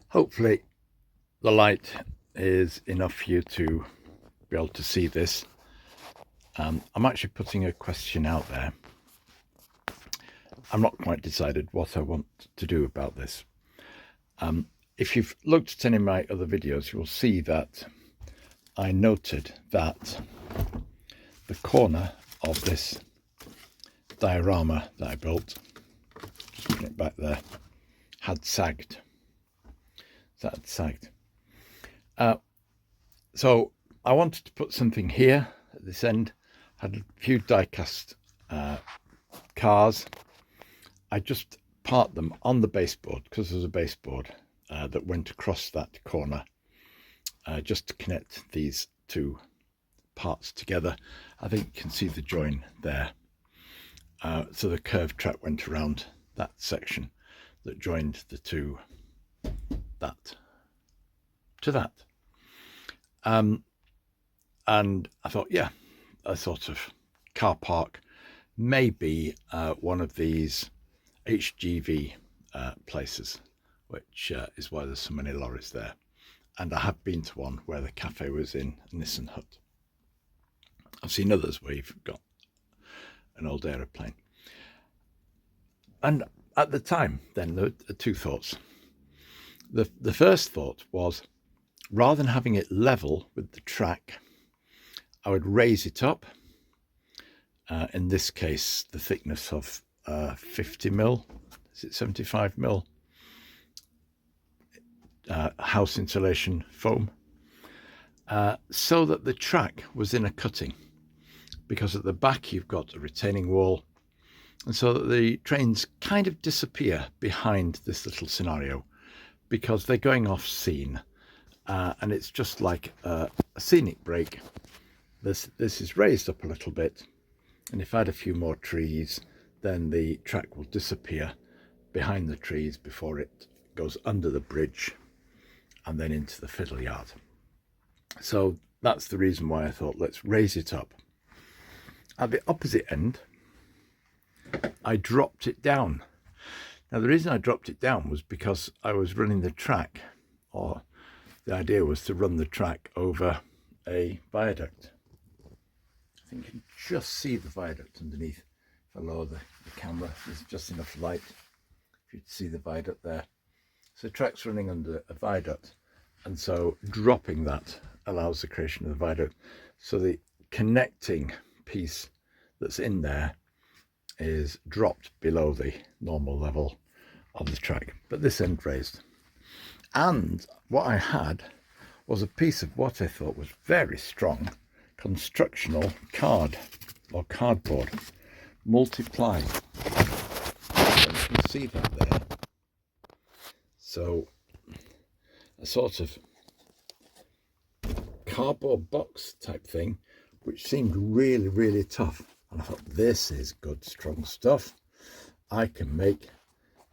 Hopefully the light is enough for you to be able to see this. I'm actually putting a question out there. I'm not quite decided what I want to do about this. If you've looked at any of my other videos, you will see that I noted that the corner of this diorama that I built, just putting it back there, had sagged. So I wanted to put something here at this end. Had a few die-cast cars. I just parked them on the baseboard because there's a baseboard that went across that corner just to connect these two parts together. I think you can see the join there. So the curved track went around that section that joined the two, that to that. And I thought, yeah, a sort of car park, maybe one of these HGV places, which is why there's so many lorries there. And I have been to one where the cafe was in Nissan Hut. I've seen others where you've got an old aeroplane. And at the time, then, there were two thoughts. The first thought was, rather than having it level with the track, I would raise it up. In this case, the thickness of 50 mil, is it 75 mil? House insulation foam, so that the track was in a cutting, because at the back you've got a retaining wall, and so that the trains kind of disappear behind this little scenario because they're going off scene, and it's just like a scenic break. This is raised up a little bit, and if I had a few more trees, then the track will disappear behind the trees before it goes under the bridge and then into the fiddle yard. So that's the reason why I thought, let's raise it up. At the opposite end, I dropped it down. Now, the reason I dropped it down was because I was running the track, or the idea was to run the track over a viaduct. I think you can just see the viaduct underneath. If I lower the camera, there's just enough light for you to see the viaduct there. So the track's running under a viaduct, and so dropping that allows the creation of the viaduct. So the connecting piece that's in there is dropped below the normal level of the track, but this end raised. And what I had was a piece of what I thought was very strong constructional card or cardboard, multiply. You can see that there. So a sort of cardboard box type thing, which seemed really, really tough. And I thought, this is good, strong stuff. I can make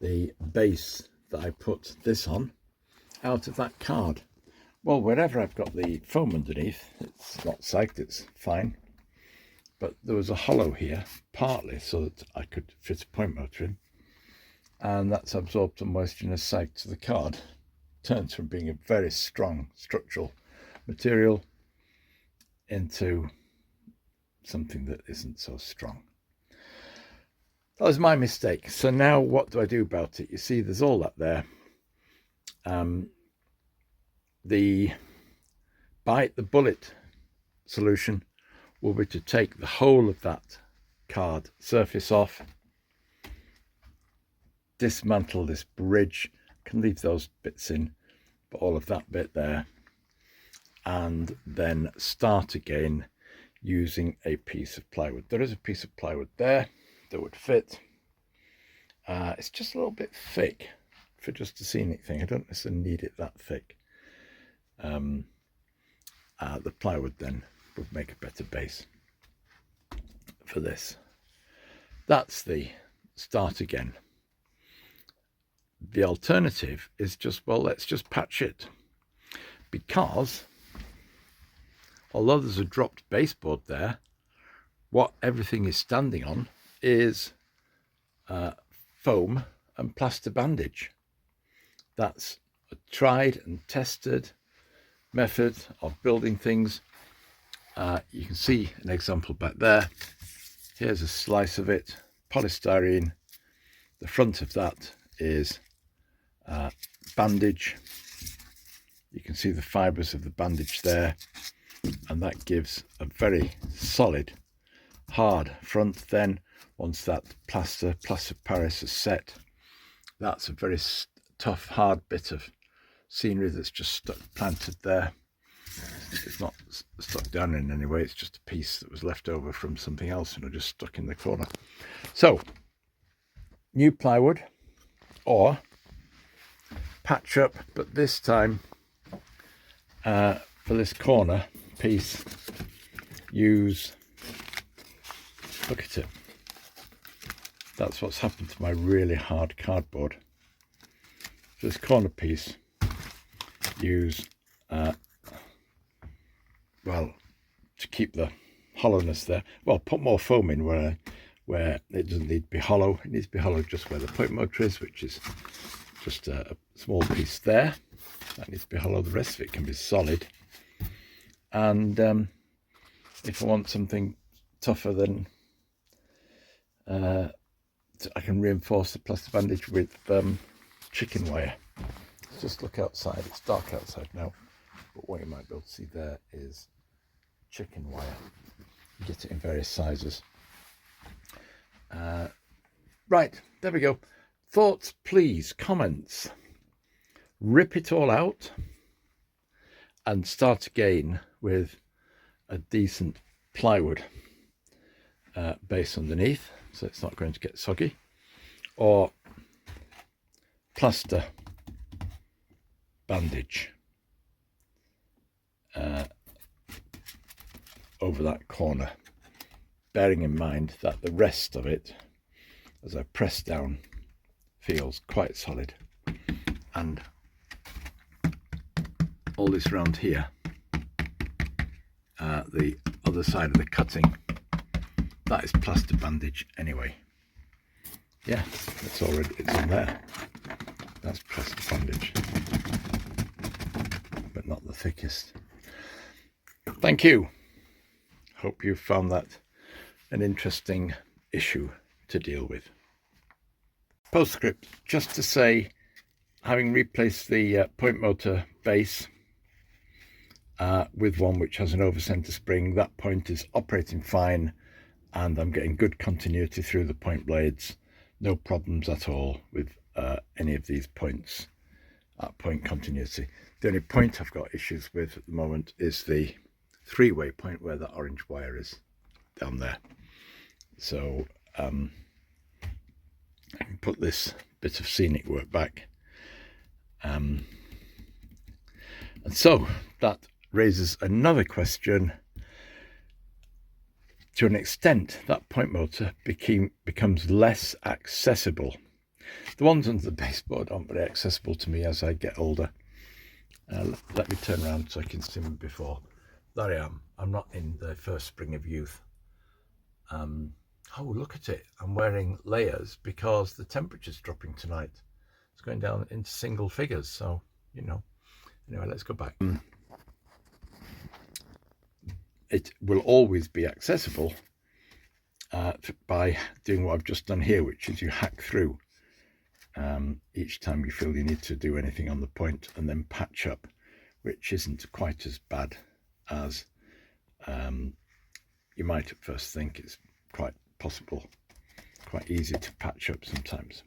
the base that I put this on out of that card. Well, wherever I've got the foam underneath, it's not sagged, it's fine. But there was a hollow here, partly so that I could fit a point motor in. And that's absorbed some moisture and has sagged to the card. Turns from being a very strong structural material into something that isn't so strong. That was my mistake. So now what do I do about it? You see, there's all that there. The bite the bullet solution will be to take the whole of that card surface off, dismantle this bridge, can leave those bits in, but all of that bit there, and then start again using a piece of plywood. There is a piece of plywood there that would fit. It's just a little bit thick for just a scenic thing. I don't necessarily need it that thick. The plywood then would make a better base for this. That's the start again. The alternative is just, well, let's just patch it, because although there's a dropped baseboard there, what everything is standing on is foam and plaster bandage. That's a tried and tested method of building things. You can see an example back there. Here's a slice of it, polystyrene. The front of that is bandage. You can see the fibres of the bandage there, and that gives a very solid, hard front. Then once that plaster of Paris is set, that's a very tough, hard bit of scenery that's just planted there. It's not stuck down in any way, it's just a piece that was left over from something else, just stuck in the corner. So new plywood or patch up, but this time for this corner piece, use, look at it, that's what's happened to my really hard cardboard. For this corner piece, use well, to keep the hollowness there, well, put more foam in where it doesn't need to be hollow. It needs to be hollow just where the point motor is, which is just a small piece there. That needs to be hollow. The rest of it can be solid. And if I want something tougher, then I can reinforce the plaster bandage with chicken wire. Let's just look outside. It's dark outside now, but what you might be able to see there is chicken wire. You get it in various sizes. Right, there we go. Thoughts, please, comments. Rip it all out and start again with a decent plywood base underneath, so it's not going to get soggy, or plaster bandage over that corner, bearing in mind that the rest of it, as I press down, feels quite solid. And all this round here, the other side of the cutting, that is plaster bandage anyway. Yeah, it's on there. That's plaster bandage, but not the thickest. Thank you. Hope you found that an interesting issue to deal with. Postscript, just to say, having replaced the point motor base with one which has an over-center spring, that point is operating fine, and I'm getting good continuity through the point blades. No problems at all with any of these points at point continuity. The only point I've got issues with at the moment is the three-way point where that orange wire is down there. So I can put this bit of scenic work back. And so that raises another question. To an extent, that point motor becomes less accessible. The ones under the baseboard aren't very accessible to me as I get older. Let me turn around so I can see them before. There I am. I'm not in the first spring of youth. Oh, look at it. I'm wearing layers because the temperature's dropping tonight. It's going down into single figures. So, anyway, let's go back. It will always be accessible by doing what I've just done here, which is you hack through each time you feel you need to do anything on the point, and then patch up, which isn't quite as bad as you might at first think. It's quite possible, quite easy to patch up sometimes.